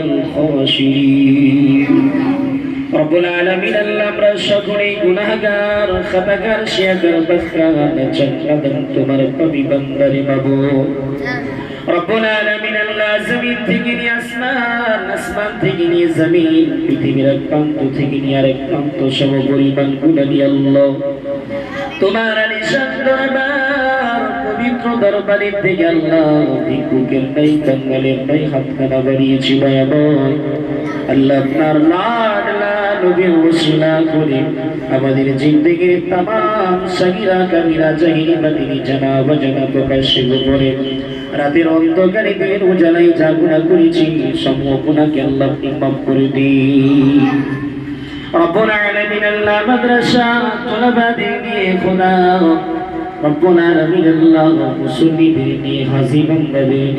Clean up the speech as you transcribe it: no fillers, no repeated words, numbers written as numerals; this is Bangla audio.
الخاشعين رب العالمين আল্লাহ আমরা সকলেই গুনাহগার খাতাকার শিয়াকার বখরান জান্নাত তোমার পাবি বান্দারে মাবুদ রব্বুল আলামিন আল্লাহ জমিন থেকে নিয়ে আসমান আসমান থেকে নিয়ে জমিন পৃথিবীর এক প্রান্ত থেকে নিয়ে আরেক প্রান্ত সব পরিমাণ গুনাহ দিয়ে আল্লাহ তোমার আলিশান দরবার পবিত্র দরবারের দিকে আল্লাহ ভিক্ষুকের নাই কাঙ্গালের নাই হাতখানা বাড়িয়েছি দয়াময় আল্লাহ আপনার লাডলা নবীর ওসিলা করে আমাদের জিন্দেগির तमाम সগীরা কবিরা জাহিরি বাতিনি জানাব জানা প্রকাশ্যে গোপনে রাতের অন্ধকারে দিনের উজালাই যা গুনাহ করেছি সমূহ গুনাহকে আল্লাহ মাফ করে দিন রব্বুল আলামিন আল্লাহ মাদ্রাসা তলাবাদের নিয়ে খোদা রব্বুল আলামিন আল্লাহ মুসল্লিদের নিয়ে হাজি বান্দাদের